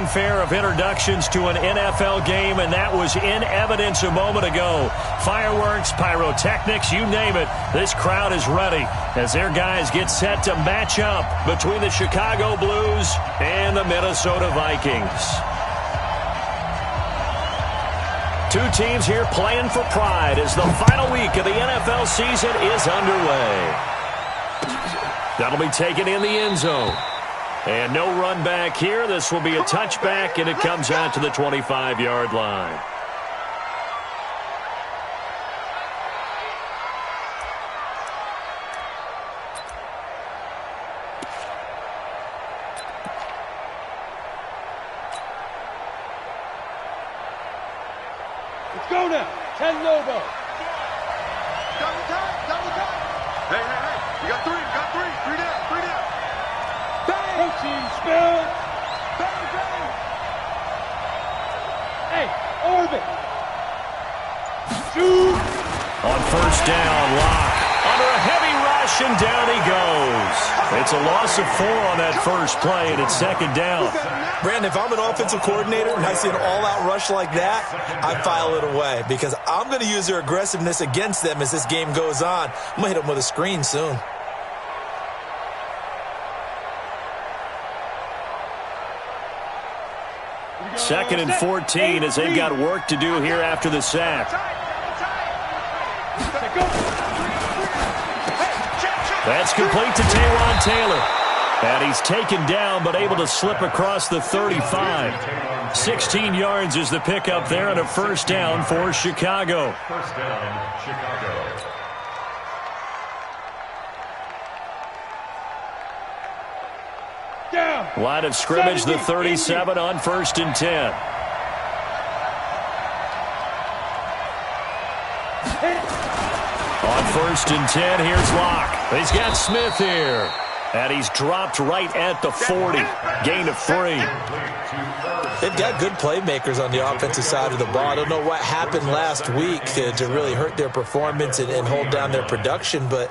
fanfare of introductions to an NFL game, and that was in evidence a moment ago. Fireworks, pyrotechnics, you name it. This crowd is ready as their guys get set to match up between the Chicago Blues and the Minnesota Vikings. Two teams here playing for pride as the final week of the NFL season is underway. That'll be taken in the end zone. And no run back here. This will be a touchback, and it comes out to the 25-yard line. Let's go now. 10 Lobo. Double time. Hey. You got three. Three down. Bang. Protein spill. Bang. Hey, orbit. Shoot. On first down, Locke. Under a heavy rush, and down he goes. It's a loss of 4 on that first play, and it's second down. Brandon, if I'm an offensive coordinator and I see an all-out rush like that, I file it away because I'm going to use their aggressiveness against them as this game goes on. I'm going to hit them with a screen soon. Second and 14 as they've got work to do here after the sack. That's complete to Taywan Taylor. And he's taken down but able to slip across the 35. 16 yards is the pickup there and a first down for Chicago. First down, Chicago. Down. Line of scrimmage, the 37 on first and 10. On first and 10, here's Locke. He's got Smith here. And he's dropped right at the 40. Gain of 3. They've got good playmakers on the offensive side of the ball. I don't know what happened last week to really hurt their performance and hold down their production, but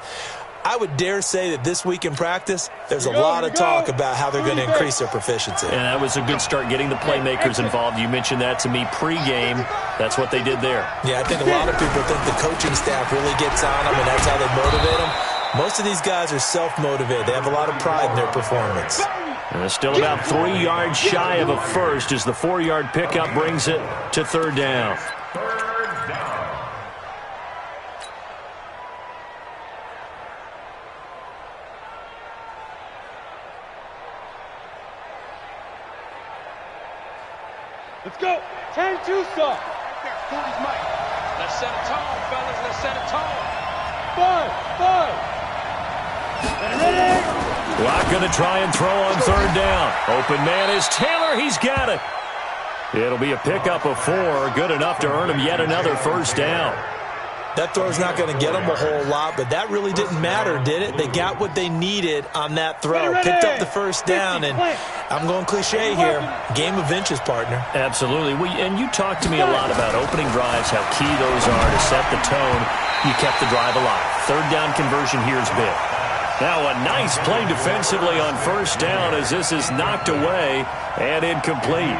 I would dare say that this week in practice, there's a lot of talk about how they're going to increase their proficiency. And that was a good start getting the playmakers involved. You mentioned that to me pregame. That's what they did there. Yeah, I think a lot of people think the coaching staff really gets on them, and that's how they motivate them. Most of these guys are self-motivated. They have a lot of pride in their performance. And they're still about 3 yards shy of a first as the 4-yard pickup brings it to third down. Let's go. 10 Tucson. 40's Mike. Let's set a tone, fellas. Let's set a tone. 5. Ready? Locke going to try and throw on third down. Open man is Taylor. He's got it. It'll be a pickup of 4. Good enough to earn him yet another first down. That throw's not going to get them a whole lot, but that really didn't matter, did it? They got what they needed on that throw. Picked up the first down, and I'm going cliche here. Game of inches, partner. Absolutely. And you talked to me a lot about opening drives, how key those are to set the tone. You kept the drive alive. Third down conversion here is big. Now a nice play defensively on first down as this is knocked away and incomplete.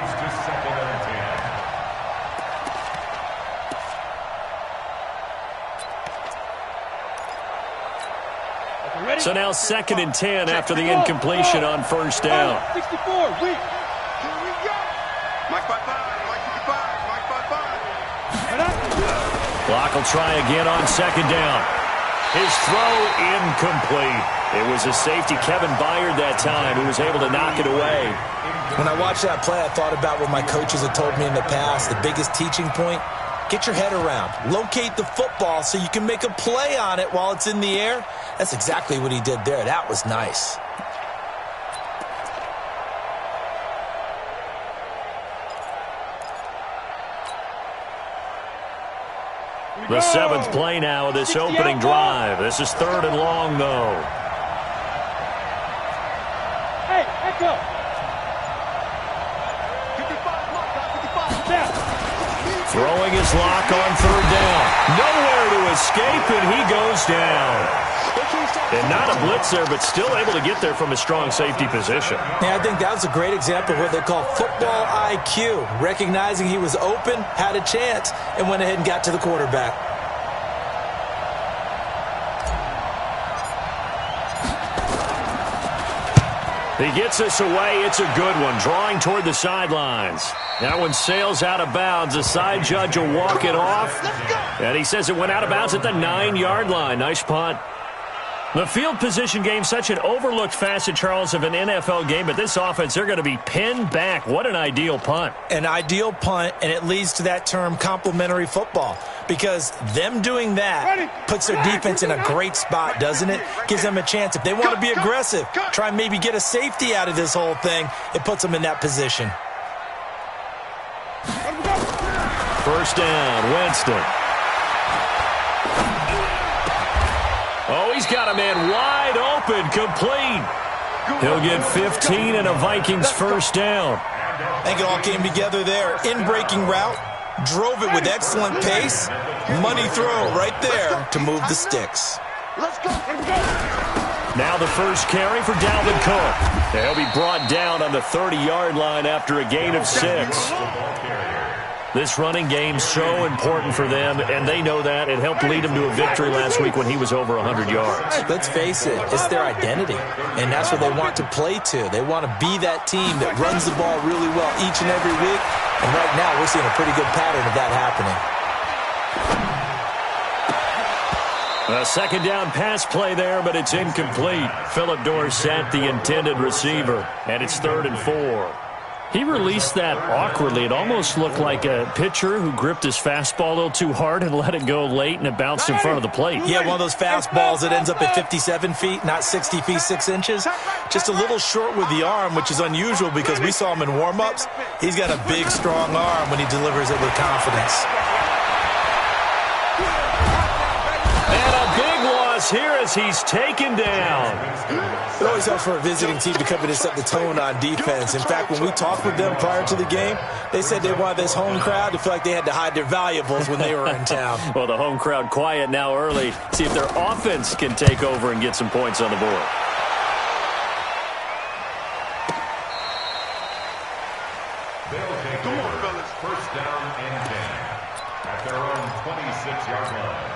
So now second and 10 after the incompletion on first down. 64, weak. Here we go. Mike 5-5, Mike 55, Mike 5-5. Locke will try again on second down. His throw incomplete. It was a safety, Kevin Byard, that time, who was able to knock it away. When I watched that play, I thought about what my coaches had told me in the past. The biggest teaching point, get your head around. Locate the football so you can make a play on it while it's in the air. That's exactly what he did there. That was nice. The 7th play now of this opening drive. This is third and long, though. Hey, echo. 55, Throwing his Locke on third down. Nowhere to escape, and he goes down. They can't stop And not a blitz there, but still able to get there from a strong safety position. Yeah, I think that was a great example of what they call football IQ. Recognizing he was open, had a chance, and went ahead and got to the quarterback. He gets this away. It's a good one, drawing toward the sidelines. That one sails out of bounds. The side judge will walk it off. And he says it went out of bounds at the 9-yard line. Nice punt. The field position game, such an overlooked facet, Charles, of an NFL game, but this offense, they're going to be pinned back. What an ideal punt. An ideal punt, and it leads to that term complementary football, because them doing that puts their defense in a great spot, doesn't it? Gives them a chance. If they want to be aggressive, try and maybe get a safety out of this whole thing, it puts them in that position. First down, Winston. Oh, he's got a man wide open, complete. He'll get 15 and a Vikings first down. I think it all came together there. In-breaking route, drove it with excellent pace. Money throw right there to move the sticks. Now the first carry for Dalvin Cook. He'll be brought down on the 30-yard line after a gain of 6. This running game's so important for them, and they know that. It helped lead them to a victory last week when he was over 100 yards. Let's face it, it's their identity, and that's what they want to play to. They want to be that team that runs the ball really well each and every week, and right now we're seeing a pretty good pattern of that happening. A second down pass play there, but it's incomplete. Phillip Dorsett, the intended receiver, and it's 3rd and 4. He released that awkwardly. It almost looked like a pitcher who gripped his fastball a little too hard and let it go late, and it bounced in front of the plate. Yeah, one of those fastballs that ends up at 57 feet, not 60 feet, 6 inches. Just a little short with the arm, which is unusual because we saw him in warm-ups. He's got a big, strong arm when he delivers it with confidence. And a big loss here as he's taken down. It always helps for a visiting team to come in and set the tone on defense. In fact, when we talked with them prior to the game, they said they wanted this home crowd to feel like they had to hide their valuables when they were in town. Well, the home crowd quiet now early. See if their offense can take over and get some points on the board. They'll take over. First down and 10 at their own 26-yard line.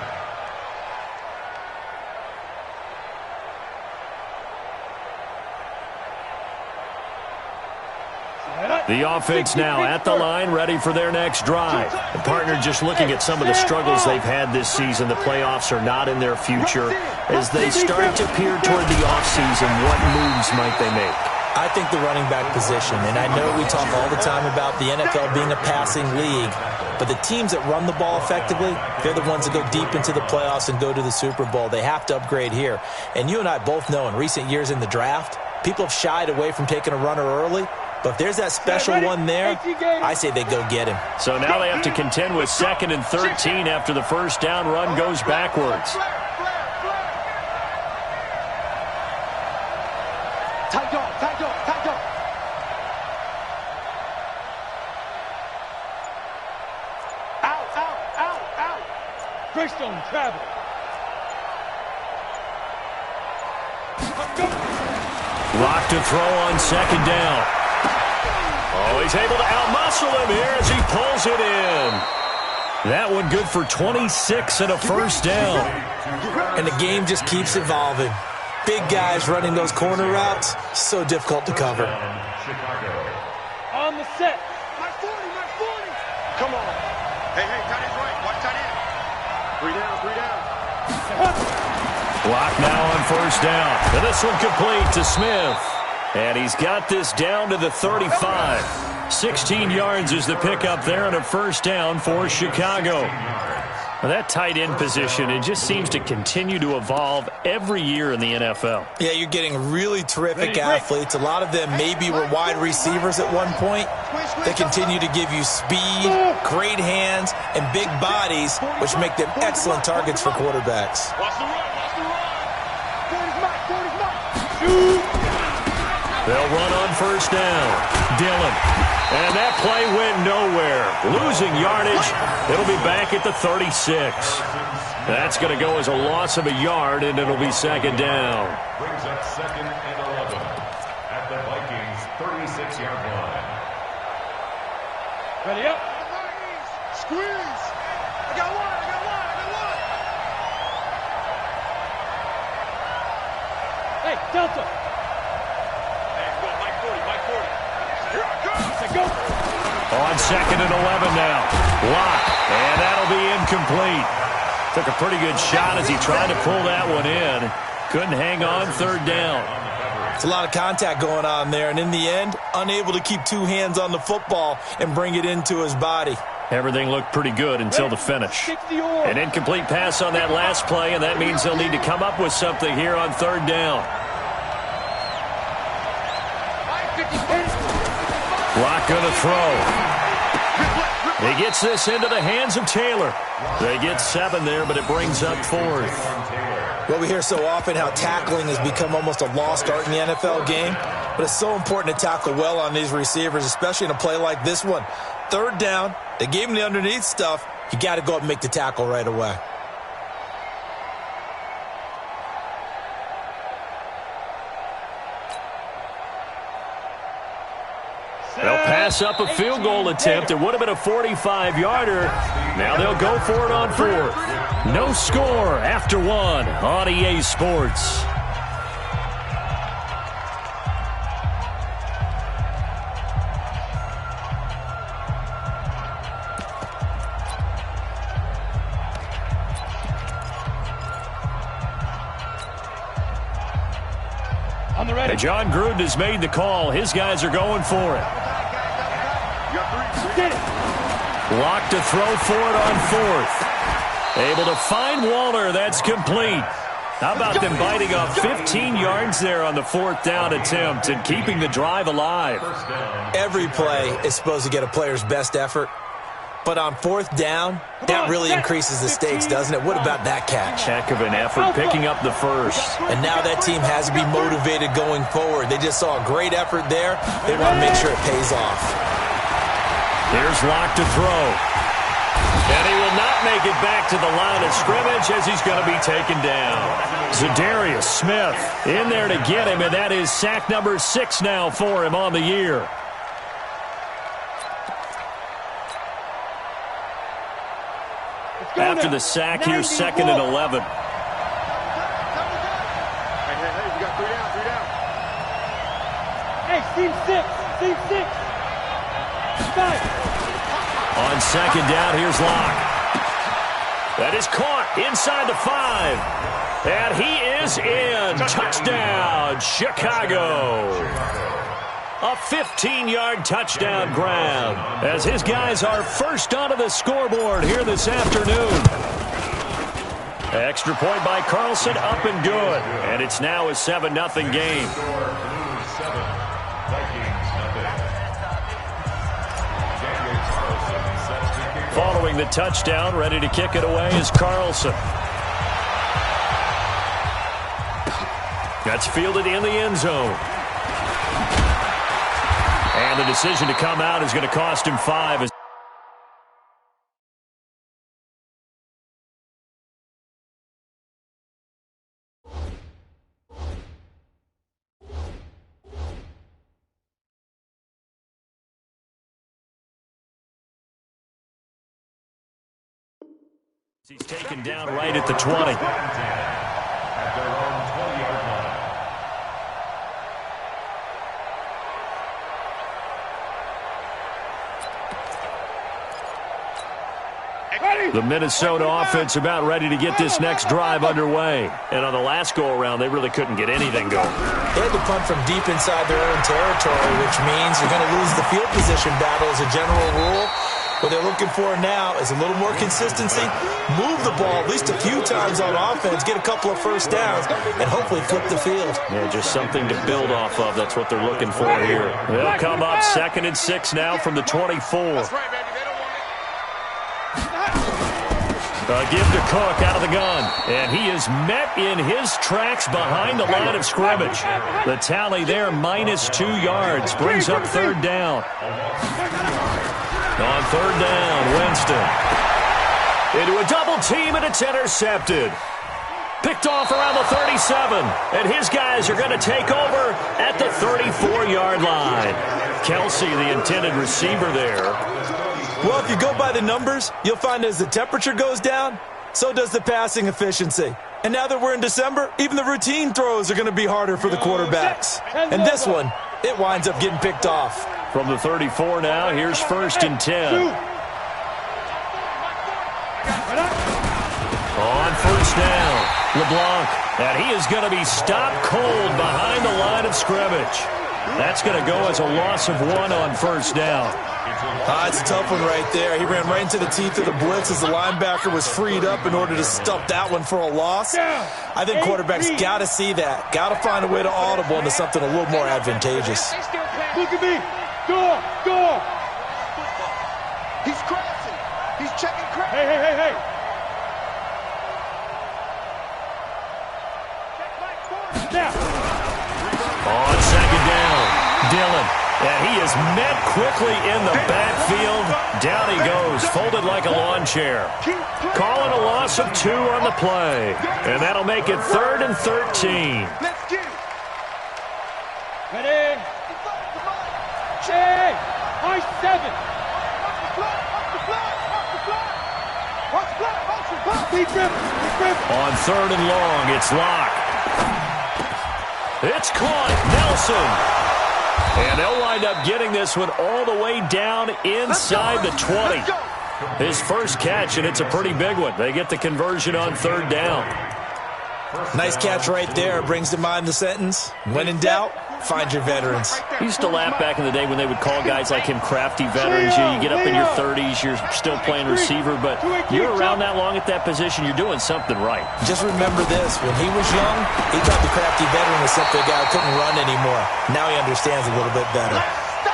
The offense now at the line, ready for their next drive. The partner just looking at some of the struggles they've had this season. The playoffs are not in their future. As they start to peer toward the offseason, what moves might they make? I think the running back position, and I know we talk all the time about the NFL being a passing league, but the teams that run the ball effectively, they're the ones that go deep into the playoffs and go to the Super Bowl. They have to upgrade here. And you and I both know in recent years in the draft, people have shied away from taking a runner early. But if there's that special one there, I say they go get him. So now they have to contend with 2nd and 13 after the first down run goes backwards. Tight dog, tight dog, tight dog. Out, out, out, out. Greystone travel. Lock to throw on 2nd down. Oh, he's able to outmuscle him here as he pulls it in. That one good for 26 and a first down. And the game just keeps evolving. Big guys running those corner routes, so difficult to cover. On the set. My 40, my 40. Come on. Hey, tight end's right. Watch tight end. 3 down, 3 down. Block now on first down. And this one complete to Smith. And he's got this down to the 35. 16 yards is the pickup there and a first down for Chicago. Well, that tight end position, it just seems to continue to evolve every year in the NFL. Yeah, you're getting really terrific athletes. A lot of them maybe were wide receivers at one point. They continue to give you speed, great hands, and big bodies, which make them excellent targets for quarterbacks. Watch the run, watch the run. 40's mine, 40's mine. Shoot. They'll run on first down. Dillon. And that play went nowhere. losing yardage. It'll be back at the 36. That's going to go as a loss of a yard, and it'll be second down. Brings up 2nd and 11 at the Vikings' 36-yard line. Ready up. Squeeze. I got one. Hey, Delta. Hey, go, Mike 40. Here I come. Say go. On 2nd and 11 now. Lock, and that'll be incomplete. Took a pretty good shot as he tried to pull that one in. Couldn't hang on, 3rd down. It's a lot of contact going on there, and in the end, unable to keep 2 hands on the football and bring it into his body. Everything looked pretty good until the finish. An incomplete pass on that last play, and that means they'll need to come up with something here on 3rd down. Lock going to throw. He gets this into the hands of Taylor. They get 7 there, but it brings up 4th. Well, we hear so often how tackling has become almost a lost art in the NFL game, but it's so important to tackle well on these receivers, especially in a play like this one. 3rd down, they gave him the underneath stuff. You got to go up and make the tackle right away. They'll pass up a field goal attempt. It would have been a 45-yarder. Now they'll go for it on 4th. No score after 1 on EA Sports. And John Gruden has made the call. His guys are going for it. Lock to throw for it on 4th. Able to find Waller. That's complete. How about them biting off 15 yards there on the 4th down attempt and keeping the drive alive? Every play is supposed to get a player's best effort. But on 4th down, that really increases the stakes, doesn't it? What about that catch? Heck of an effort, picking up the first. And now that team has to be motivated going forward. They just saw a great effort there. They want to make sure it pays off. Here's Lock to throw. And he will not make it back to the line of scrimmage as he's going to be taken down. Zadarius Smith in there to get him, and that is sack number 6 now for him on the year. After the sack, here's 2nd and 11. Hey, we got 3 down. Hey, team 6. 5. On 2nd down, here's Lock. That is caught inside the 5. And he is in. Touchdown, Chicago. A 15-yard touchdown grab as his guys are first onto the scoreboard here this afternoon. Extra point by Carlson, up and good. And it's now a 7-0 game. Following the touchdown, ready to kick it away is Carlson. That's fielded in the end zone. And the decision to come out is going to cost him 5. He's taken down right at the 20. At their own 20-yard line. The Minnesota offense about ready to get this next drive underway. And on the last go-around, they really couldn't get anything going. They had to punt from deep inside their own territory, which means you're going to lose the field position battle as a general rule. What they're looking for now is a little more consistency, move the ball at least a few times on offense, get a couple of first downs, and hopefully flip the field. Yeah, just something to build off of. That's what they're looking for here. They'll come up 2nd and 6 now from the 24. Give to Cook out of the gun. And he is met in his tracks behind the line of scrimmage. The tally there, -2 yards. Brings up 3rd down. On third down, Winston. Into a double team, and it's intercepted. Picked off around the 37, and his guys are going to take over at the 34-yard line. Kelsey, the intended receiver there. Well, if you go by the numbers, you'll find as the temperature goes down, so does the passing efficiency. And now that we're in December, even the routine throws are going to be harder for the quarterbacks. And this one, it winds up getting picked off. From the 34 now, here's 1st and 10. On first down, LeBlanc. And he is going to be stopped cold behind the line of scrimmage. That's going to go as a loss of 1 on first down. It's a tough one right there. He ran right into the teeth of the blitz as the linebacker was freed up in order to stuff that one for a loss. I think quarterbacks got to see that. Got to find a way to audible into something a little more advantageous. Look at me. Door. He's crashing. He's checking crash. Hey. Now. On second down, Dillon. And he is met quickly in the backfield. Down he goes, folded like a lawn chair. Calling a loss of 2 on the play. And that'll make it 3rd and 13. Let's get it. Ready? Hey, high 7. Deep grip. On 3rd and long, it's Locke. It's caught. Nelson. And they'll wind up getting this one all the way down inside the 20. His first catch, and it's a pretty big one. They get the conversion on 3rd down. Nice catch right there. Brings to mind the sentence, when in doubt, find your veterans. I used to laugh back in the day when they would call guys like him crafty veterans. You get up in your 30s, you're still playing receiver, but you're around that long at that position, you're doing something right. Just remember this. When he was young, he thought the crafty veteran was simply a guy who couldn't run anymore. Now he understands a little bit better.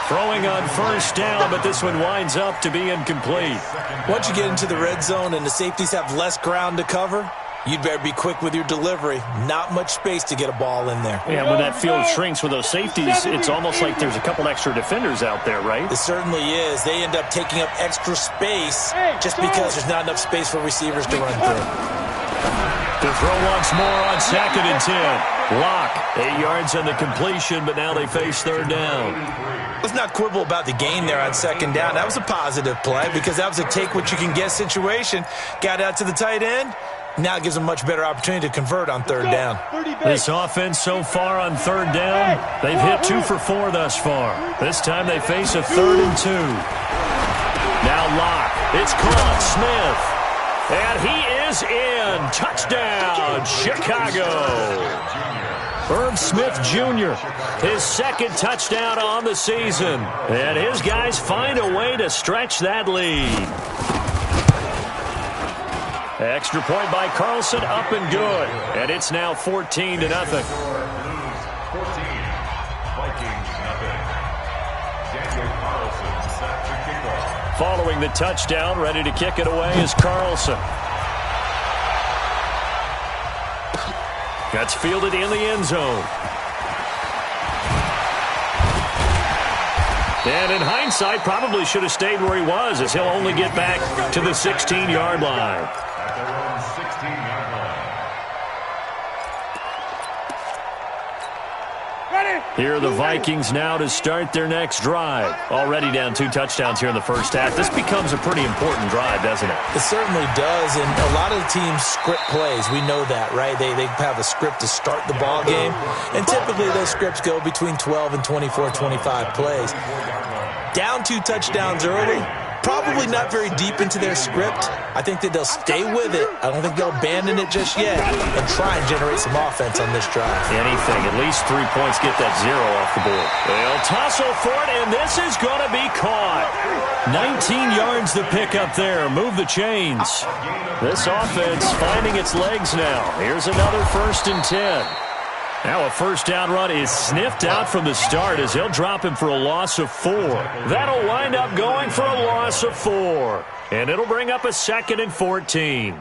Throwing on first down, but this one winds up to be incomplete. Once you get into the red zone and the safeties have less ground to cover, you'd better be quick with your delivery. Not much space to get a ball in there. Yeah, when that field shrinks with those safeties, it's almost like there's a couple extra defenders out there, right? It certainly is. They end up taking up extra space just because there's not enough space for receivers to run through. To throw once more on 2nd and 10. Locke, 8 yards on the completion, but now they face 3rd down. Let's not quibble about the gain there on 2nd down. That was a positive play because that was a take-what-you-can-get situation. Got out to the tight end. Now it gives them a much better opportunity to convert on 3rd down. This offense so far on 3rd down, they've hit 2 for 4 thus far. This time they face a 3rd and 2. Now Locke. It's caught. Smith. And he is in. Touchdown, Chicago. Herb Smith Jr., his 2nd touchdown on the season. And his guys find a way to stretch that lead. Extra point by Carlson, up and good. And it's now 14-0. Following the touchdown, ready to kick it away is Carlson. That's fielded in the end zone. And in hindsight, probably should have stayed where he was, as he'll only get back to the 16-yard line. Here are the Vikings now to start their next drive. Already down 2 touchdowns here in the first half. This becomes a pretty important drive, doesn't it? It certainly does, and a lot of the teams script plays. We know that, right? They have a script to start the ball game, and typically those scripts go between 12 and 24, 25 plays. Down 2 touchdowns early, probably not very deep into their script. I think that they'll stay with it. I don't think they'll abandon it just yet and try and generate some offense on this drive. Anything, at least 3 points, get that 0 off the board. They'll tussle for it, and this is going to be caught. 19 yards to pick up there. Move the chains. This offense finding its legs now. Here's another 1st and 10. Now a first down run is sniffed out from the start as he'll drop him for a loss of 4. That'll wind up going for a loss of 4. And it'll bring up a 2nd and 14.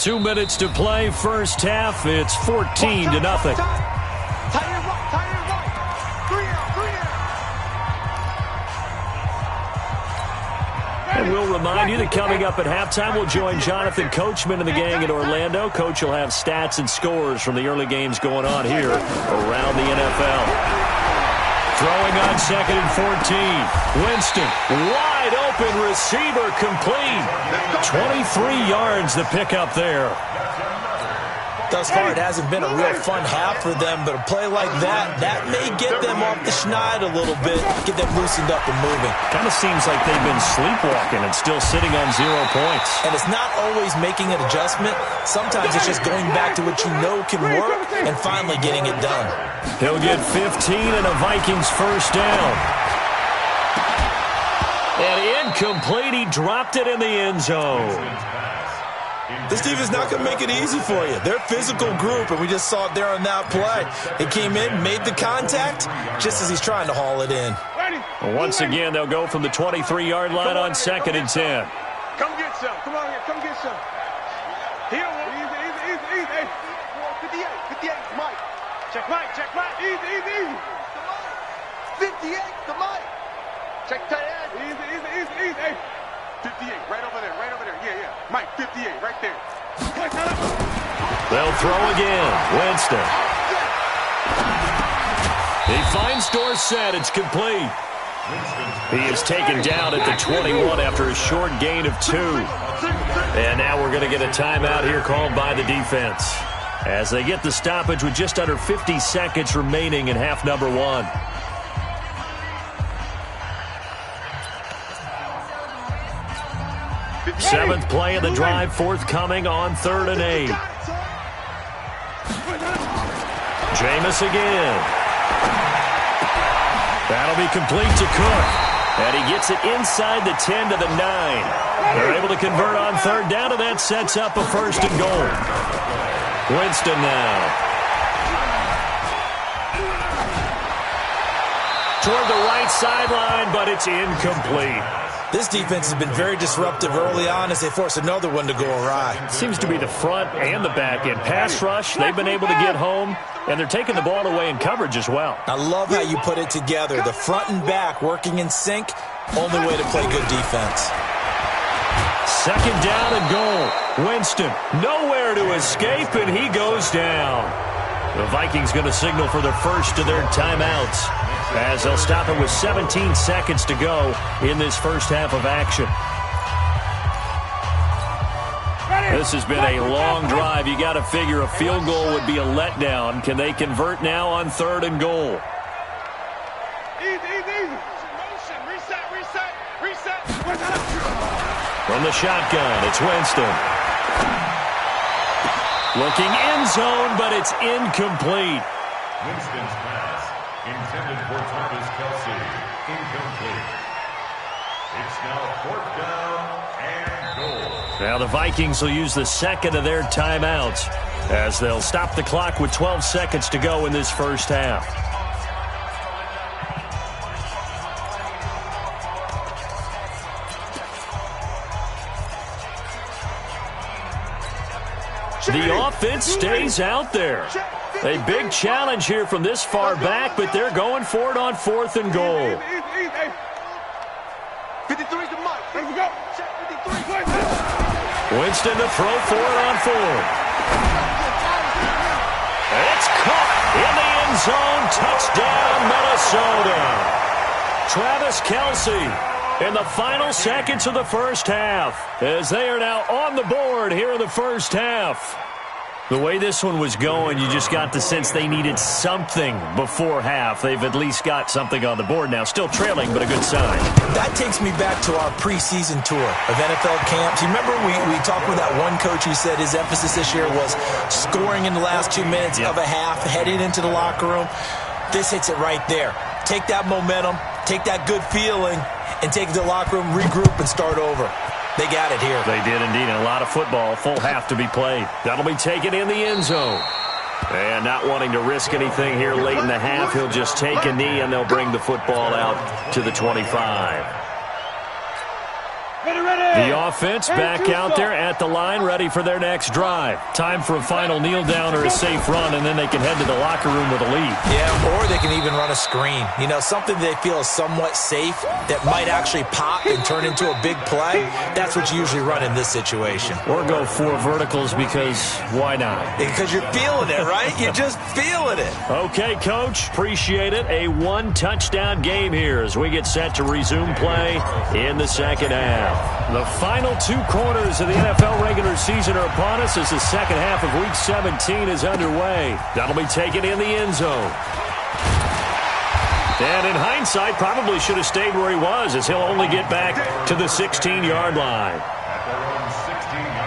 2 minutes to play, first half. It's 14-0. And we'll remind you that coming up at halftime, we'll join Jonathan Coachman and the gang in Orlando. Coach will have stats and scores from the early games going on here around the NFL. Throwing on 2nd and 14. Winston, wide open receiver, complete. 23 yards the pickup there. Thus far, it hasn't been a real fun half for them, but a play like that may get them off the schneid a little bit, get them loosened up and moving. Kind of seems like they've been sleepwalking and still sitting on 0 points. And it's not always making an adjustment. Sometimes it's just going back to what you know can work and finally getting it done. He'll get 15 and a Vikings first down. And incomplete. He dropped it in the end zone. This defense is not going to make it easy for you. They're a physical group, and we just saw it there on that play. He came in, made the contact, just as he's trying to haul it in. Well, once again, they'll go from the 23-yard line on 2nd and 10. Come get some. Come on here. Come get some. Here, easy. 58, Mike. Check Mike. Easy. 58 to Mike. Check tight end. Easy. 58, right over there. Yeah. Mike, 58, right there. They'll throw again. Winston. He finds Dorsett. It's complete. He is taken down at the 21 after a short gain of 2. And now we're going to get a timeout here called by the defense, as they get the stoppage with just under 50 seconds remaining in half number 1. Seventh play of the drive forthcoming on 3rd and 8. Jameis again. That'll be complete to Cook. And he gets it inside the 10 to the 9. They're able to convert on 3rd down, and that sets up a 1st and goal. Winston now. Toward the right sideline, but it's incomplete. This defense has been very disruptive early on as they force another one to go awry. Seems to be the front and the back end. Pass rush, they've been able to get home, and they're taking the ball away in coverage as well. I love how you put it together. The front and back working in sync, only way to play good defense. 2nd down and goal. Winston, nowhere to escape, and he goes down. The Vikings going to signal for the first of their timeouts, as they'll stop it with 17 seconds to go in this first half of action. This has been a long drive. You got to figure a field goal would be a letdown. Can they convert now on 3rd and goal? Easy. Motion. Reset. From the shotgun, it's Winston. Looking end zone, but it's incomplete. Winston's pass, intended for Thomas Kelsey, incomplete. It's now 4th down and goal. Now the Vikings will use the 2nd of their timeouts, as they'll stop the clock with 12 seconds to go in this first half. The offense stays out there. A big challenge here from this far back, but they're going for it on 4th and goal. 53 to Mike. Let's go. 53. Winston to throw for it on 4th. It's caught in the end zone. Touchdown, Minnesota. Travis Kelce in the final seconds of the first half, as they are now on the board here in the first half. The way this one was going, you just got the sense they needed something before half. They've at least got something on the board now. Still trailing, but a good sign. That takes me back to our preseason tour of NFL camps. You remember we talked with that one coach who said his emphasis this year was scoring in the last 2 minutes of a half, heading into the locker room. This hits it right there. Take that momentum, take that good feeling, and take it to the locker room, regroup, and start over. They got it here. They did indeed. A lot of football, full half to be played. That'll be taken in the end zone. And not wanting to risk anything here late in the half, he'll just take a knee, and they'll bring the football out to the 25. The offense back out there at the line, ready for their next drive. Time for a final kneel down or a safe run, and then they can head to the locker room with a lead. Yeah, or they can even run a screen. You know, something they feel is somewhat safe that might actually pop and turn into a big play. That's what you usually run in this situation. Or go 4 verticals because why not? Because you're feeling it, right? You're just feeling it. Okay, Coach, appreciate it. A 1-touchdown game here as we get set to resume play in the second half. The final 2 quarters of the NFL regular season are upon us as the second half of Week 17 is underway. That'll be taken in the end zone. And in hindsight, probably should have stayed where he was as he'll only get back to the 16-yard line. At their own 16-yard line.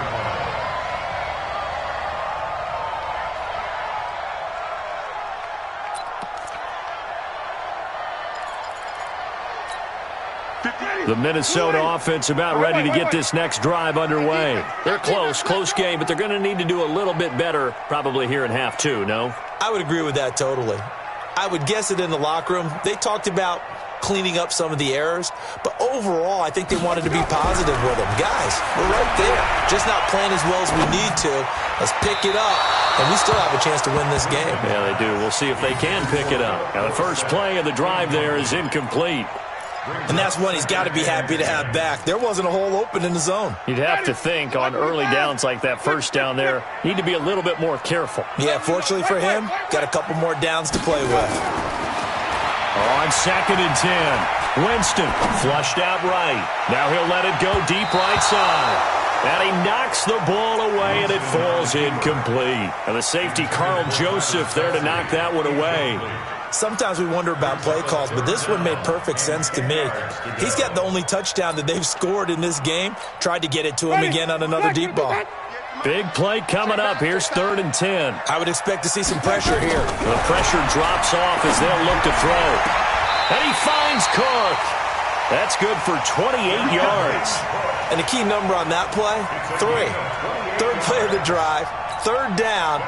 The Minnesota offense about ready to get this next drive underway. They're close game, but they're going to need to do a little bit better probably here in half 2, no? I would agree with that totally. I would guess it in the locker room. They talked about cleaning up some of the errors, but overall, I think they wanted to be positive with them. Guys, we're right there. Just not playing as well as we need to. Let's pick it up, and we still have a chance to win this game. Yeah, they do. We'll see if they can pick it up. Now, the first play of the drive there is incomplete. And that's one he's got to be happy to have back. There wasn't a hole open in the zone. You'd have to think on early downs like that first down there, need to be a little bit more careful. Yeah, fortunately for him, got a couple more downs to play with. On 2nd and 10, Winston flushed out right. Now he'll let it go deep right side. And he knocks the ball away, and it falls incomplete. And the safety, Carl Joseph, there to knock that one away. Sometimes we wonder about play calls, but this one made perfect sense to me. He's got the only touchdown that they've scored in this game. Tried to get it to him again on another deep ball. Big play coming up. Here's 3rd and 10. I would expect to see some pressure here. The pressure drops off as they'll look to throw. And he finds Cook. That's good for 28 yards. And the key number on that play, 3. 3rd play of the drive, 3rd down,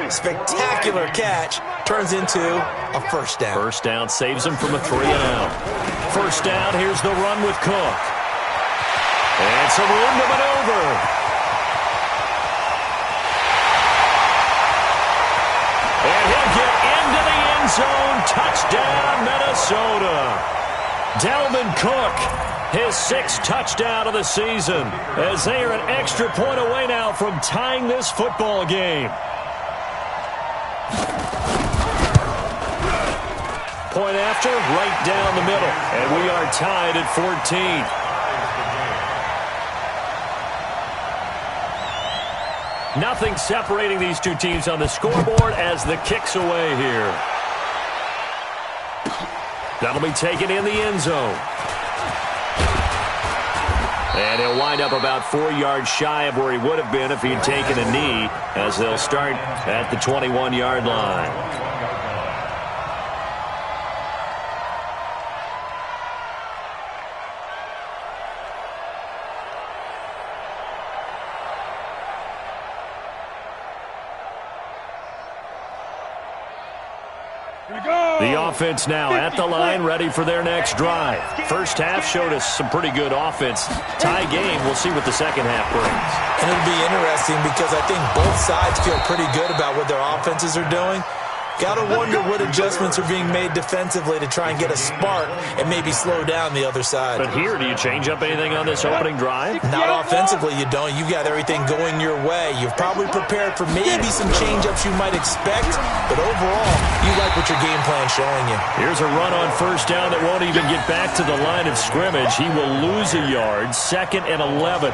spectacular catch, turns into a first down. First down saves him from a 3-and-out. First down, here's the run with Cook. And some room to maneuver. And he'll get into the end zone. Touchdown, Minnesota. Dalvin Cook, his 6th touchdown of the season, as they are an extra point away now from tying this football game. Point after, right down the middle, and we are tied at 14. Nothing separating these two teams on the scoreboard as the kick's away here. That'll be taken in the end zone. And he'll wind up about 4 yards shy of where he would have been if he'd taken a knee, as they'll start at the 21-yard line. The offense now at the line, ready for their next drive. First half showed us some pretty good offense. Tie game, we'll see what the second half brings. And it'll be interesting because I think both sides feel pretty good about what their offenses are doing. Got to wonder what adjustments are being made defensively to try and get a spark and maybe slow down the other side. But here, do you change up anything on this opening drive? Not offensively, you don't. You got everything going your way. You've probably prepared for maybe some change-ups you might expect, but overall, you like what your game plan's showing you. Here's a run on first down that won't even get back to the line of scrimmage. He will lose a yard, 2nd and 11.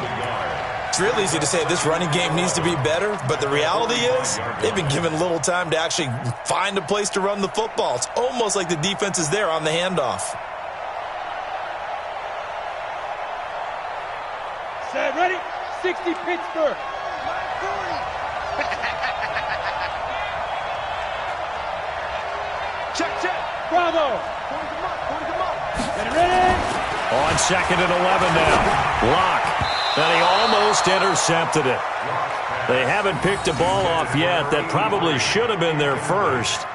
It's real easy to say this running game needs to be better, but the reality is they've been given little time to actually find a place to run the football. It's almost like the defense is there on the handoff. Set, ready? 60 Pittsburgh. Check. Bravo. Get it ready. On 2nd and 11 now. Lock. And he almost intercepted it. They haven't picked a ball off yet. That probably should have been their first.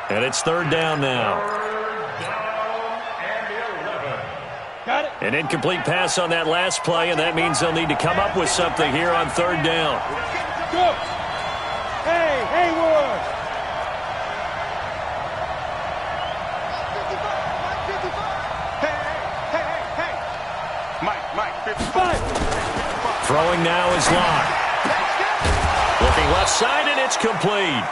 And it's 3rd down now. 3rd down and 11. Got it. An incomplete pass on that last play, and that means they'll need to come up with something here on third down. Go. Hey, Haywood. Hey. Mike, 55. Throwing now is Locke. Looking left side, and it's complete.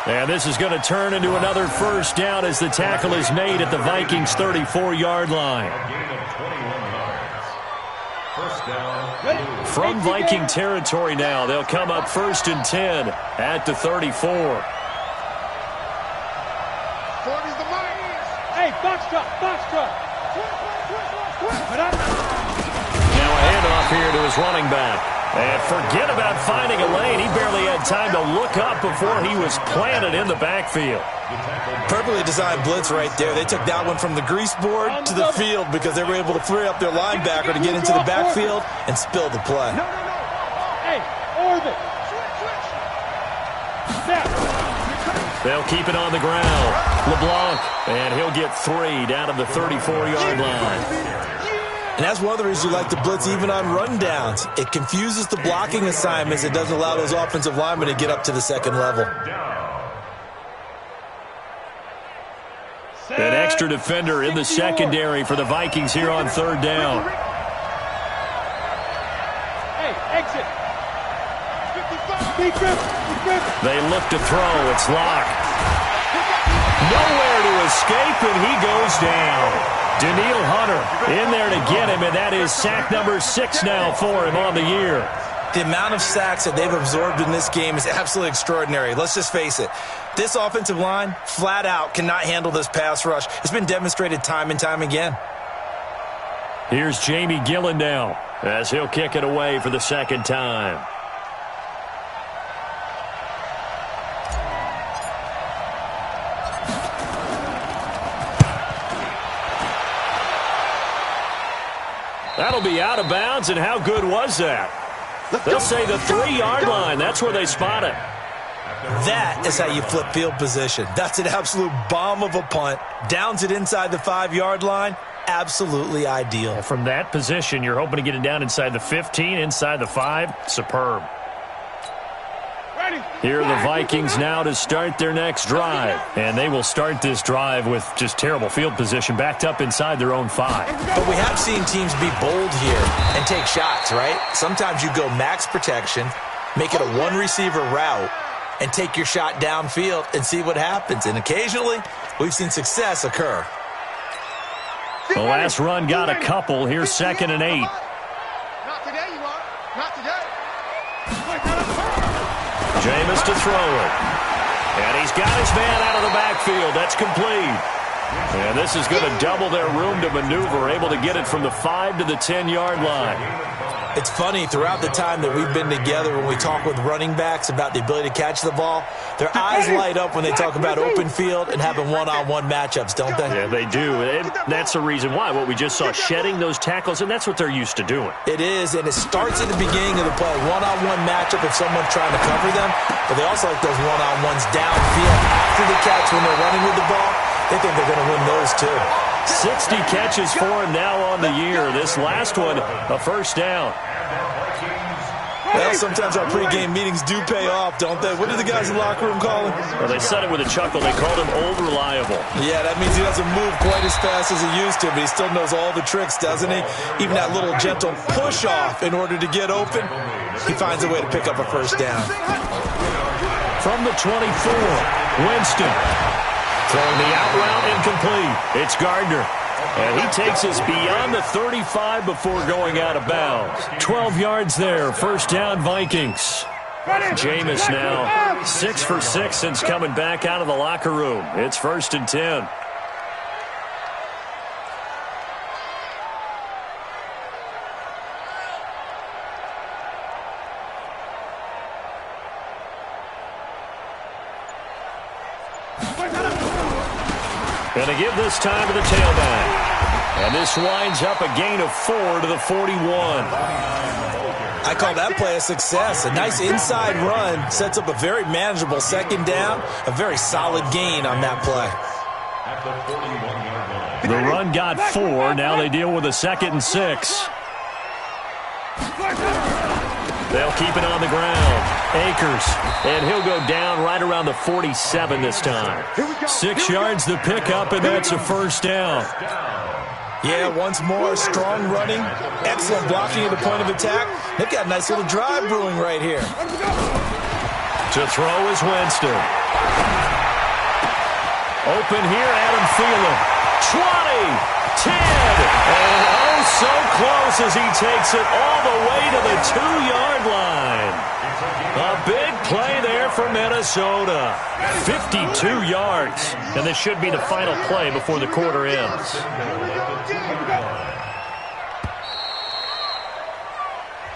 And this is going to turn into another first down as the tackle is made at the Vikings' 34-yard line. A gain of 21 yards. First down. From Viking territory now, they'll come up 1st and 10 at the 34. 40's the Vikings. Hey, box truck. Put up. Now a handoff here to his running back. And forget about finding a lane. He barely had time to look up before he was planted in the backfield. Perfectly designed blitz right there. They took that one from the grease board to the field because they were able to free up their linebacker to get into the backfield and spill the play. No. Hey, orbit. Switch. Step. They'll keep it on the ground. LeBlanc, and he'll get 3 down to the 34-yard line. And that's one of the reasons you like to blitz even on rundowns. It confuses the blocking assignments. It doesn't allow those offensive linemen to get up to the second level. An extra defender in the secondary for the Vikings here on third down. Hey, exit. 55. They look to throw. It's Locke. Nowhere to escape, and he goes down. Daniil Hunter in there to get him, and that is sack number 6 now for him on the year. The amount of sacks that they've absorbed in this game is absolutely extraordinary. Let's just face it. This offensive line, flat out, cannot handle this pass rush. It's been demonstrated time and time again. Here's Jamie Gillen now as he'll kick it away for the second time. That'll be out of bounds, and how good was that? They'll say the 3-yard line. That's where they spot it. That is how you flip field position. That's an absolute bomb of a punt. Downs it inside the 5-yard line. Absolutely ideal. From that position, you're hoping to get it down inside the 15, inside the 5. Superb. Here are the Vikings now to start their next drive. And they will start this drive with just terrible field position, backed up inside their own 5. But we have seen teams be bold here and take shots, right? Sometimes you go max protection, make it a one-receiver route, and take your shot downfield and see what happens. And occasionally, we've seen success occur. The last run got a couple. Here's 2nd and 8. Not today, you are. Not today. Jameis to throw it. And he's got his man out of the backfield. That's complete. And this is going to double their room to maneuver, able to get it from the 5 to the 10-yard line. It's funny, throughout the time that we've been together, when we talk with running backs about the ability to catch the ball, their eyes light up when they talk about open field and having one-on-one matchups, don't they? Yeah, they do. And that's the reason why. What we just saw, shedding those tackles, and that's what they're used to doing. It is, and it starts at the beginning of the play. One-on-one matchup if someone's trying to cover them, but they also like those one-on-ones downfield after the catch when they're running with the ball. They think they're going to win those too. 60 catches for him now on the year. This last one, a first down. Well, sometimes our pregame meetings do pay off, don't they? What did the guys in the locker room call him? Well, they said it with a chuckle. They called him Old Reliable. Yeah, that means he doesn't move quite as fast as he used to, but he still knows all the tricks, doesn't he? Even that little gentle push-off in order to get open, he finds a way to pick up a first down. From the 24, Winston. Throwing the out route incomplete. It's Gardner. And he takes us beyond the 35 before going out of bounds. 12 yards there. First down, Vikings. Jameis now 6 for 6 since coming back out of the locker room. It's 1st and 10. Going to give this time to the tailback. And this winds up a gain of 4 to the 41. I call that play a success. A nice inside run sets up a very manageable second down. A very solid gain on that play. at the 41-yard line. The run got 4. Now they deal with a 2nd and 6. They'll keep it on the ground. Akers, and he'll go down right around the 47 this time. 6 yards the pickup, and that's a first down. Yeah, once more, strong running, excellent blocking at the point of attack. They've got a nice little drive brewing right here. To throw is Winston. Open here, Adam Thielen. 20, 10, and oh, so close as he takes it all the way to the 2-yard line. A big play there for Minnesota. 52 yards, and this should be the final play before the quarter ends.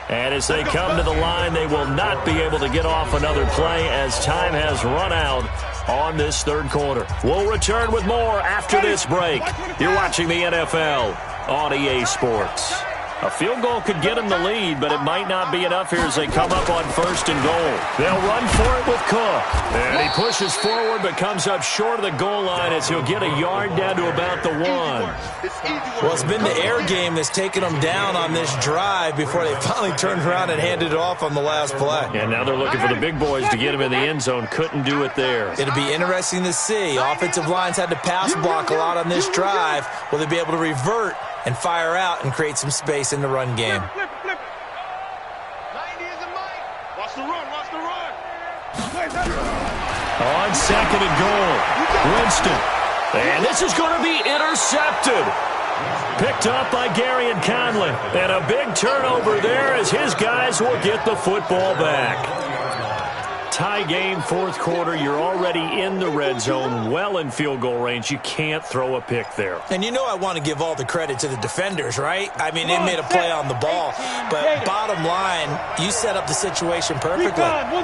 And as they come to the line, they will not be able to get off another play as time has run out on this third quarter. We'll return with more after this break. You're watching the NFL on EA Sports. A field goal could get them the lead, but it might not be enough here as they come up on 1st and goal. They'll run for it with Cook. And he pushes forward but comes up short of the goal line as he'll get a yard down to about the 1. Well, it's been the air game that's taken them down on this drive before they finally turned around and handed it off on the last play. And now they're looking for the big boys to get him in the end zone. Couldn't do it there. It'll be interesting to see. Offensive lines had to pass block a lot on this drive. Will they be able to revert and fire out and create some space in the run game? Flip it. 90 is a Mike. Watch the run. On 2nd and goal, Winston. And this is going to be intercepted. Picked up by Gary and Conley. And a big turnover there as his guys will get the football back. Tie game, 4th quarter. You're already in the red zone, well in field goal range. You can't throw a pick there. And you know I want to give all the credit to the defenders, right? I mean, they made a play on the ball. But bottom line, you set up the situation perfectly.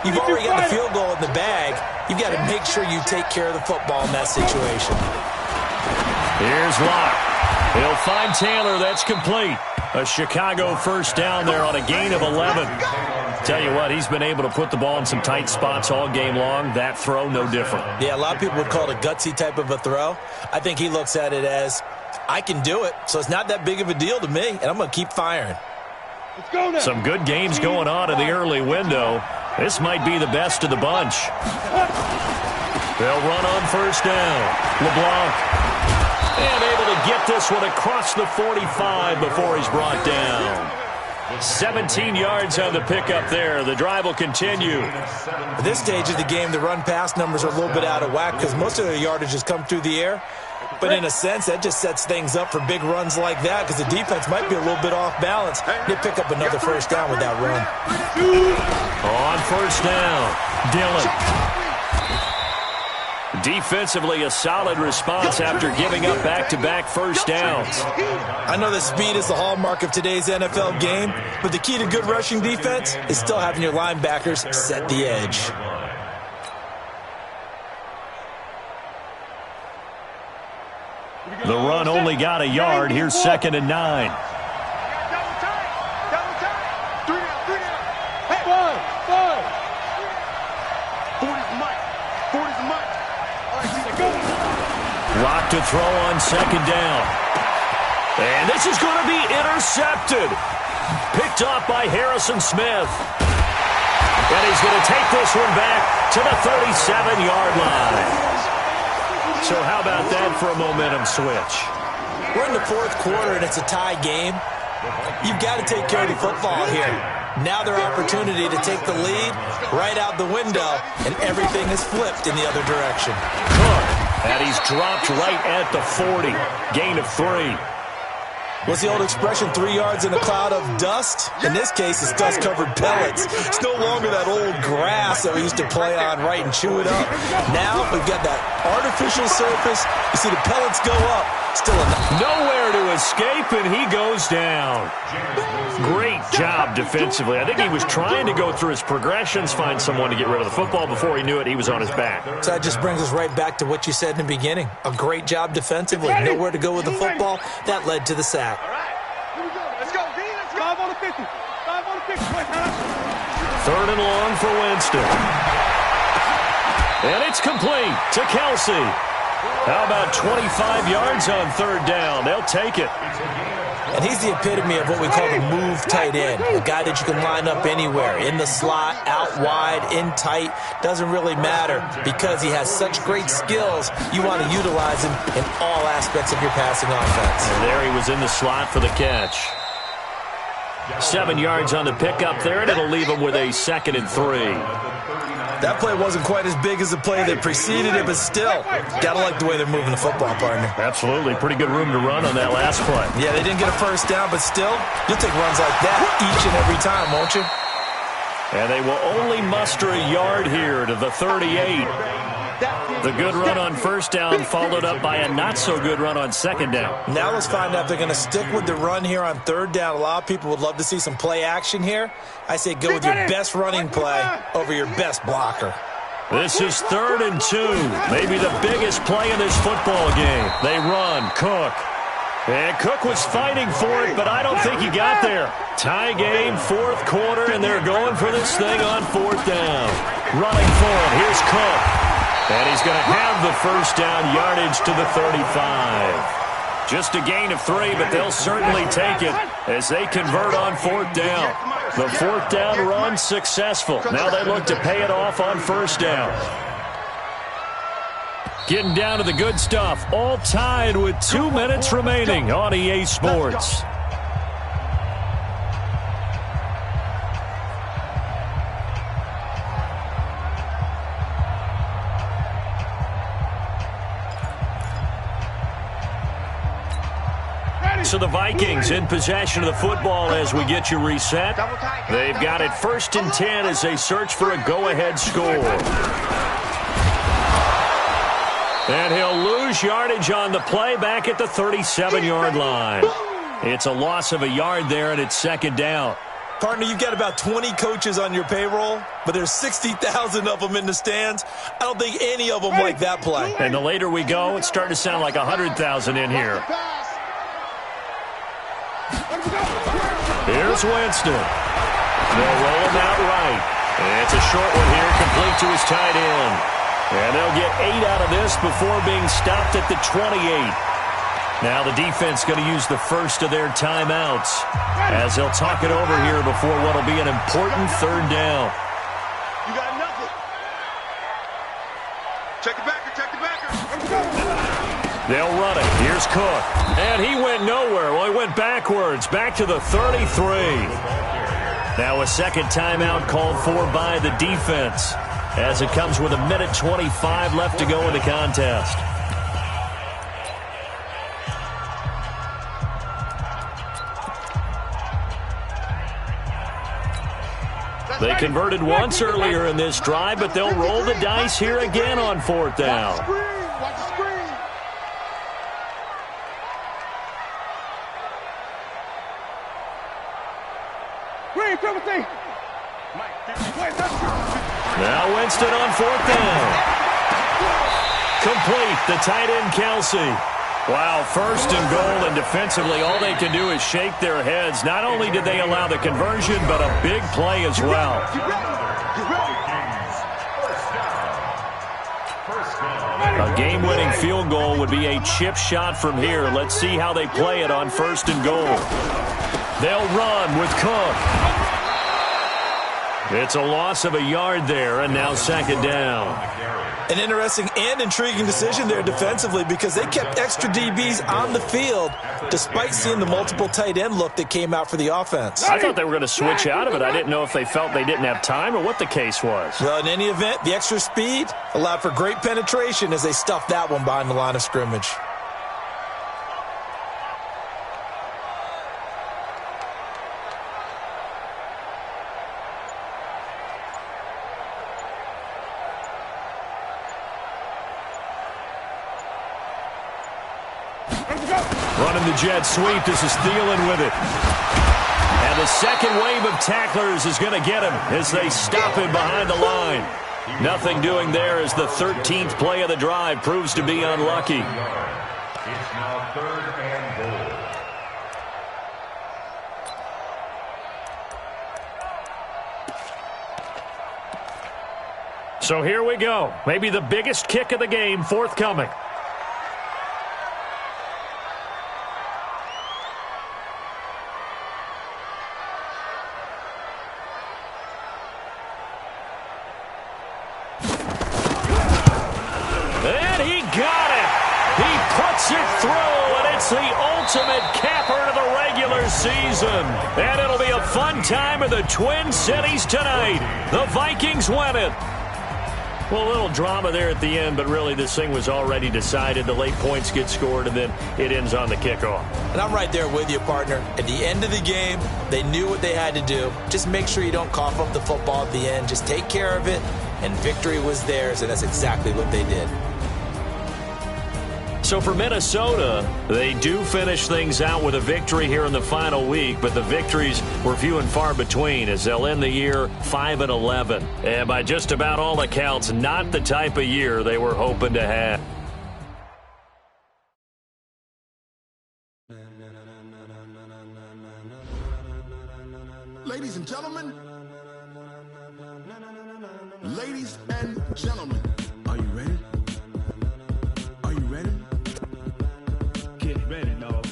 You've already got the field goal in the bag. You've got to make sure you take care of the football in that situation. Here's Locke. He'll find Taylor. That's complete. A Chicago first down there on a gain of 11. Tell you what, he's been able to put the ball in some tight spots all game long. That throw, no different. Yeah, a lot of people would call it a gutsy type of a throw. I think he looks at it as, I can do it, so it's not that big of a deal to me, and I'm going to keep firing. Let's go now. Some good games going on in the early window. This might be the best of the bunch. They'll run on first down. LeBlanc. And able to get this one across the 45 before he's brought down. 17 yards on the pickup there. The drive will continue. At this stage of the game, the run-pass numbers are a little bit out of whack because most of their yardage has come through the air. But in a sense, that just sets things up for big runs like that because the defense might be a little bit off balance. They pick up another first down with that run. On first down, Dillon. Defensively, a solid response after giving up back-to-back first downs. I know that speed is the hallmark of today's NFL game, but the key to good rushing defense is still having your linebackers set the edge. The run only got a yard. Here's 2nd and 9. Double time. 3 down. Hey. 5. 40's Mike. All right, go. Lock to throw on 2nd down. And this is going to be intercepted. Picked off by Harrison Smith. And he's going to take this one back to the 37-yard line. So how about that for a momentum switch? We're in the 4th quarter, and it's a tie game. You've got to take care of the football here. Now their opportunity to take the lead right out the window, and everything is flipped in the other direction. Cook, and he's dropped right at the 40. Gain of 3. What's the old expression, 3 yards in a cloud of dust? In this case, it's dust-covered pellets. It's no longer that old grass that we used to play on, right, and chew it up. Now we've got that artificial surface. You see the pellets go up. Still enough. Nowhere to escape, and he goes down. Great job defensively. I think he was trying to go through his progressions, find someone to get rid of the football. Before he knew it, he was on his back. So that just brings us right back to what you said in the beginning. A great job defensively. Nowhere to go with the football. That led to the sack. All right. Here we go. Let's go. 5 on the 50. 5 on the 50. 3rd and long for Winston. And it's complete to Kelsey. How about 25 yards on third down? They'll take it. And he's the epitome of what we call the move tight end, a guy that you can line up anywhere, in the slot, out wide, in tight, doesn't really matter because he has such great skills. You want to utilize him in all aspects of your passing offense. And there he was in the slot for the catch. 7 yards on the pickup there, and it'll leave him with a 2nd and 3. That play wasn't quite as big as the play that preceded it, but still, gotta like the way they're moving the football, partner. Absolutely. Pretty good room to run on that last play. Yeah, they didn't get a first down, but still, you'll take runs like that each and every time, won't you? And they will only muster a yard here to the 38. The good run on first down followed up by a not-so-good run on second down. Now let's find out if they're going to stick with the run here on third down. A lot of people would love to see some play action here. I say go with your best running play over your best blocker. This is 3rd and 2. Maybe the biggest play in this football game. They run. Cook. And Cook was fighting for it, but I don't think he got there. Tie game, 4th quarter, and they're going for this thing on 4th down. Running for it. Here's Cook. And he's going to have the first down yardage to the 35. Just a gain of 3, but they'll certainly take it as they convert on 4th down. The 4th down run successful. Now they look to pay it off on first down. Getting down to the good stuff. All tied with 2 minutes remaining on EA Sports. So the Vikings in possession of the football as we get you reset. They've got it 1st and 10 as they search for a go-ahead score. And he'll lose yardage on the play back at the 37-yard line. It's a loss of a yard there, and it's 2nd down. Partner, you've got about 20 coaches on your payroll, but there's 60,000 of them in the stands. I don't think any of them like that play. And the later we go, it's starting to sound like 100,000 in here. Here's Winston. They'll roll him out right. And it's a short one here, complete to his tight end. And they'll get 8 out of this before being stopped at the 28. Now the defense going to use the first of their timeouts as they'll talk it over here before what will be an important 3rd down. You got nothing. Check the backer, check the backer. They'll run it. Here's Cook. And he went nowhere. Well, he went backwards, back to the 33. Now a 2nd timeout called for by the defense as it comes with 1:25 left to go in the contest. They converted once earlier in this drive, but they'll roll the dice here again on 4th down. Watch the screen. Now Winston on 4th down. Complete, the tight end Kelsey. Wow, 1st and goal, and defensively all they can do is shake their heads. Not only did they allow the conversion, but a big play as well. A game-winning field goal would be a chip shot from here. Let's see how they play it on 1st and goal. They'll run with Cook. It's a loss of a yard there, and now 2nd down. An interesting and intriguing decision there defensively because they kept extra DBs on the field despite seeing the multiple tight end look that came out for the offense. I thought they were going to switch out of it. I didn't know if they felt they didn't have time or what the case was. Well, in any event, the extra speed allowed for great penetration as they stuffed that one behind the line of scrimmage. Running the jet sweep. This is Thielen with it. And the second wave of tacklers is going to get him as they stop him behind the line. Nothing doing there as the 13th play of the drive proves to be unlucky. It's now 3rd and goal. So here we go. Maybe the biggest kick of the game forthcoming. it through, and it's the ultimate capper to the regular season. And it'll be a fun time in the Twin Cities tonight. The Vikings win it. Well, a little drama there at the end, but really this thing was already decided. The late points get scored, and then it ends on the kickoff. And I'm right there with you, partner. At the end of the game, they knew what they had to do. Just make sure you don't cough up the football at the end. Just take care of it, and victory was theirs, and that's exactly what they did. So for Minnesota, they do finish things out with a victory here in the final week, but the victories were few and far between as they'll end the year 5-11. And by just about all accounts, not the type of year they were hoping to have. Ladies and gentlemen, ladies and gentlemen, are you ready? Are you ready? Get ready, dog.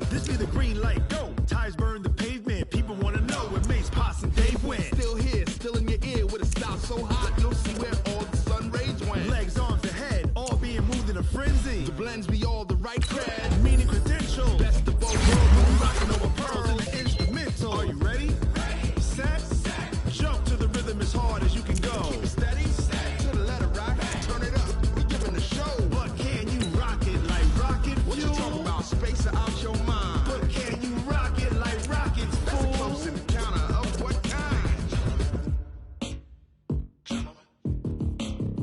This be the green light, go. Tires burn the pavement. People want to know where Mace, Poss, and Dave went. Still here, still in your ear with a style so hot, you'll see where all the sun rays went. Legs, arms, and head, all being moved in a frenzy. The blends be all the right cred, meaning credentials. Best of both worlds, when we rocking over pearls in the instrumental. Are you ready? Set, jump to the rhythm as hard as you can go. Keep it steady, to the letter rock, turn it up, we giving a show. But can you rock it like rocket fuel? What you talking about, space out your mind? But can you rock it like rockets, fool? That's a close encounter of what kind?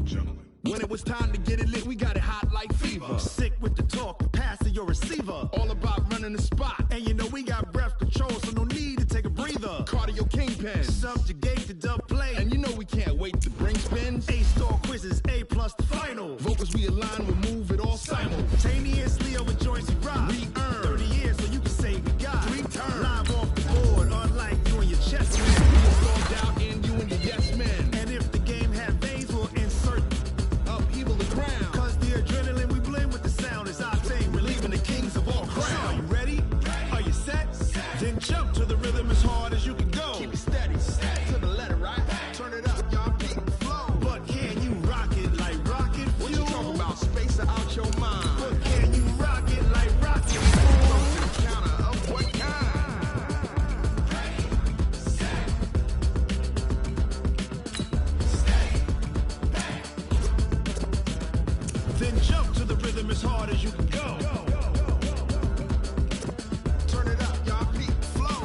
Gentlemen. When it was time to get it lit, we got it hot like fever. Sick with the talk, passing your receiver. All about running the spot. And you know we got breath control, so no need to take a breather. Cardio kingpin, subjugate the dub play. And you know we can't wait to bring spins. A-star quizzes, A+ the final. Vocals we align, we move it all simultaneously over joints we rock. We earn 30 years, so you can say we got 3 turns. Live off the board, unlike you and your chest man. We installed out in you and your yes men. And if the game had veins, we'll insert upheaval the ground. Cause the adrenaline we blend with the sound is our thing, relieving the kings of all crowns. So are you ready? Are you set? Then jump to the rhythm as hard as you can go. Keep it steady, to the letter, right? Turn it up, y'all beat the flow. But can you rock it like rocket fuel? What you talking about, space out your mind? But can you rock it like rocket fuel? Close encounter of what kind? Then jump to the rhythm as hard as you can go. Turn it up, y'all beat the flow.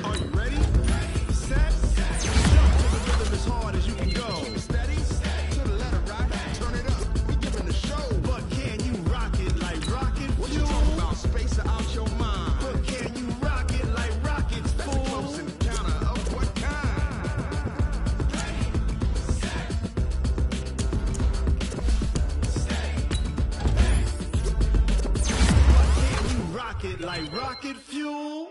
Are you ready? Set, jump to the rhythm as hard as you can go. Keep it steady, to the letter, right? Turn it up, we giving a show. But can you rock it like rocket fuel? What you talking about, space out your mind? But can you rock it like rockets, fool? That's a close encounter of what kind? But can you rock it like rocket fuel?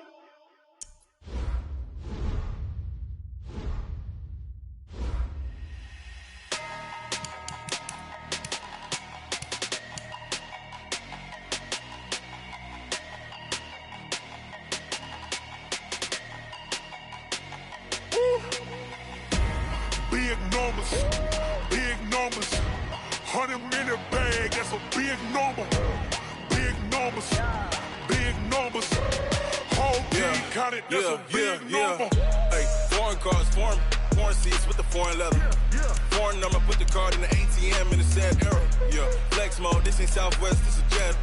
Big numbers, 100-minute bag, that's a big number. Big numbers, whole team counted, that's a big number. Hey, foreign cars, foreign seats with the foreign leather. Foreign number, put the card in the ATM in the sad era. Yeah, flex mode, this ain't Southwest, this a jet.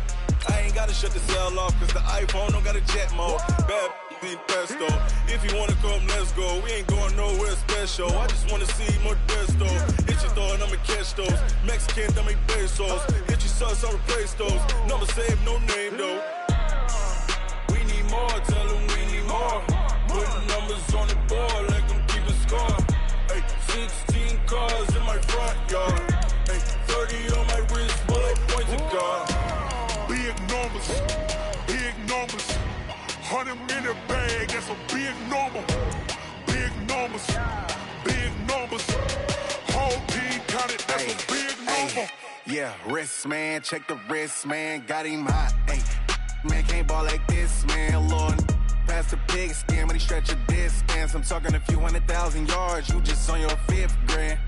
I ain't gotta shut the cell off, cause the iPhone don't got a jet mode. Bad need pesto. If you wanna come, let's go. We ain't going nowhere special. I just wanna see more desto. Hit your throw and I'ma catch those. Mexican, I make pesos. Hit your sauce, I'll replace those. Number save, no name though. We need more, tell them we need more. Putting numbers on the board like I'm keeping number. Big numbers, big numbers. Whole team counted, that's a big number. Yeah, wrist, man, check the wrist, man, got him hot. Ay, man, can't ball like this, man, Lord. Past the pig skin when he stretch a distance. I'm talking a few 100,000 yards, you just on your 5th grand.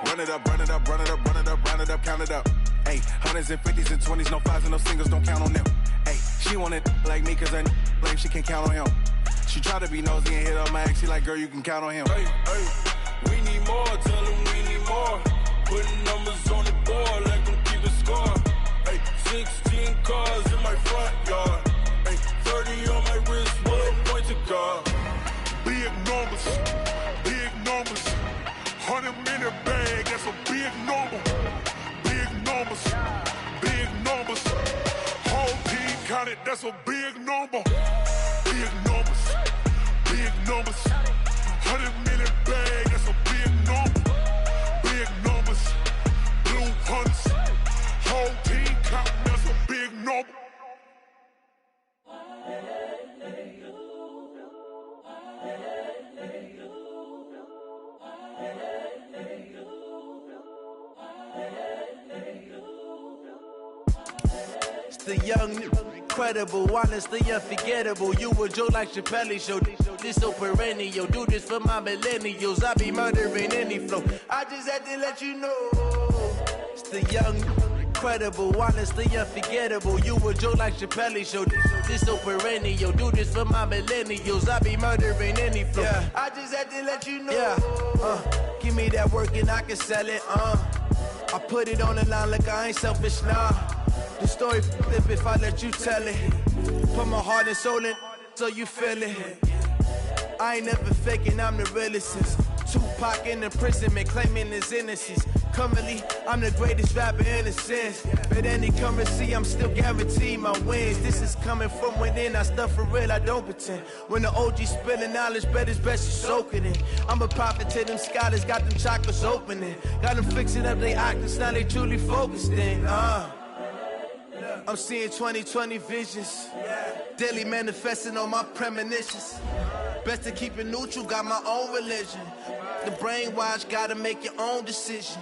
Run it up, run it up, run it up, run it up, run it up, count it up. Ay, hundreds and 50s and 20s, no 5s and no singles, don't count on them. Ay, she wanted like me cause her lame, she can count on him. She tried to be nosy and hit up my ex, she like, girl, you can count on him. Hey, we need more, tell them we need more. Putting numbers on the board, like them keep a score. Hey, 16 cars in my front yard. Hey, 30 on my wrist, one point to guard. Big numbers, big numbers. 100-minute bag, that's a big number. Big numbers, big numbers. Whole team counted, that's a big number. Big numbers, big numbers. 100-minute bag, that's a big number. Big numbers, blue hunts. Whole team counting, that's a big number. It's the young, incredible, honestly unforgettable. You a Joe like Chappelle show. This so perennial. Do this for my millennials. I be murdering any flow. I just had to let you know. It's the young, incredible, honestly unforgettable. You a Joe like Chappelle show. This so perennial. Do this for my millennials. I be murdering any flow. Yeah. I just had to let you know. Yeah. Give me that work and I can sell it. I put it on the line like I ain't selfish, nah. The story flip if I let you tell it. Put my heart and soul in so you feel it. I ain't never faking, I'm the realest since Tupac in imprisonment, claiming his innocence. Currently, I'm the greatest rapper in a sense. But any currency, I'm still guaranteed my wins. This is coming from within, I stuff for real, I don't pretend. When the OG spilling knowledge, bet it's best you soak it in. I'm a prophet to them scholars, got them chakras opening. Got them fixing up their octaves, now they truly focused in. I'm seeing 2020 visions. Daily manifesting on my premonitions. Best to keep it neutral, got my own religion. The brainwash, gotta make your own decision.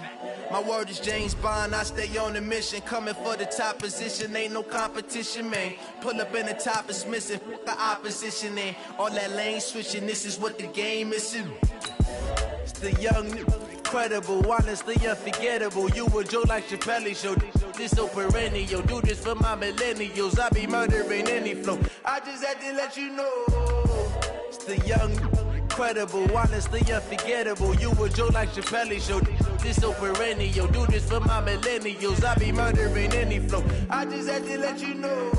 My word is James Bond, I stay on the mission. Coming for the top position, ain't no competition, man. Pull up in the top, it's missing, the opposition ain't. All that lane switching, this is what the game is. It's the young, incredible, honestly unforgettable. You a Joe like Chappelle show. This so perennial. Do this for my millennials. I be murdering any flow. I just had to let you know. It's the young, incredible, honestly unforgettable. You a Joe like Chappelle show. This so perennial. Do this for my millennials. I be murdering any flow. I just had to let you know.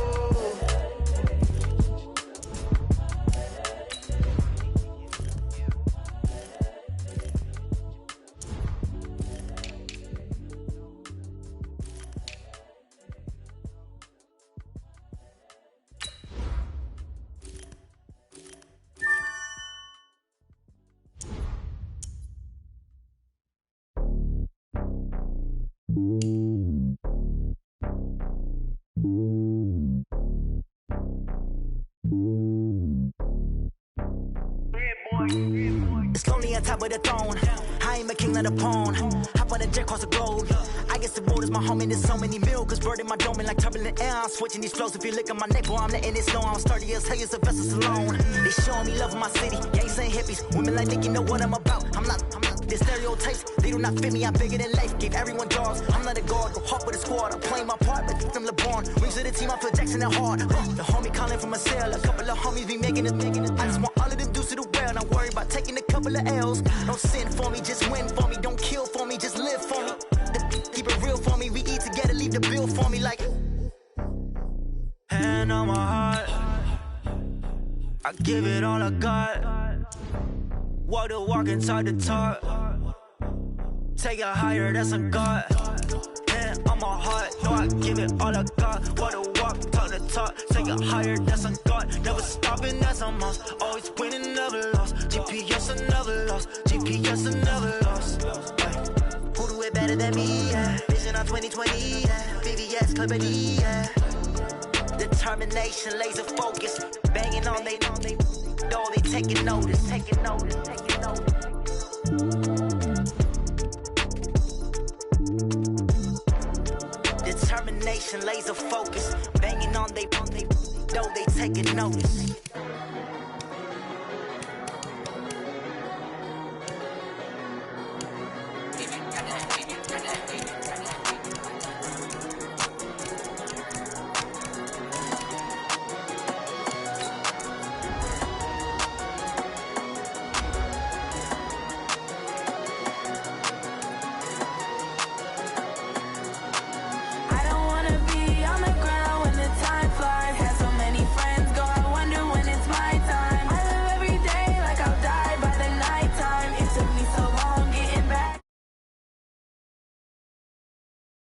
It's lonely on top of the throne. I ain't a king, not a pawn. Hop on a jet across the globe. I guess the world is my home and there's so many milkers. Bird in my dome and like turbulent air. I'm switching these flows. If you look at my neck, boy, I'm letting it slow. I'm sturdy as hell as a vessel alone. They showing me love in my city. Gangs ain't hippies. Women like Nicky know what I'm about. I'm not. The stereotypes, they do not fit me. I'm bigger than life. Gave everyone dogs. I'm not a guard. Go hard with a squad. I'm playing my part, but from LeBron. Rings to the team. I feel Jackson and hard. The homie calling from a cell. A couple of homies be making it. I just want all of them dudes to the well. Not worry about taking a couple of L's. Don't sin for me, just win for me. Don't kill for me, just live for me. Keep it real for me. We eat together, leave the bill for me like. Hand on my heart. I give it all I got. Walk the walk inside the talk. Take it higher, that's a God. Hand on my heart, no, I give it all I got. Walk the walk, talk the talk. Take it higher, that's a God. Never stopping, that's a must. Always winning, never lost. GPS, I never lost. GPS, I never lost. Who do it better than me? Yeah. Vision on 2020, yeah. VVS, Clippity, yeah. Determination, laser focus. Banging on they. door, they taking notice, taking notice, taking notice. Determination, laser focus, banging on they door, they taking notice.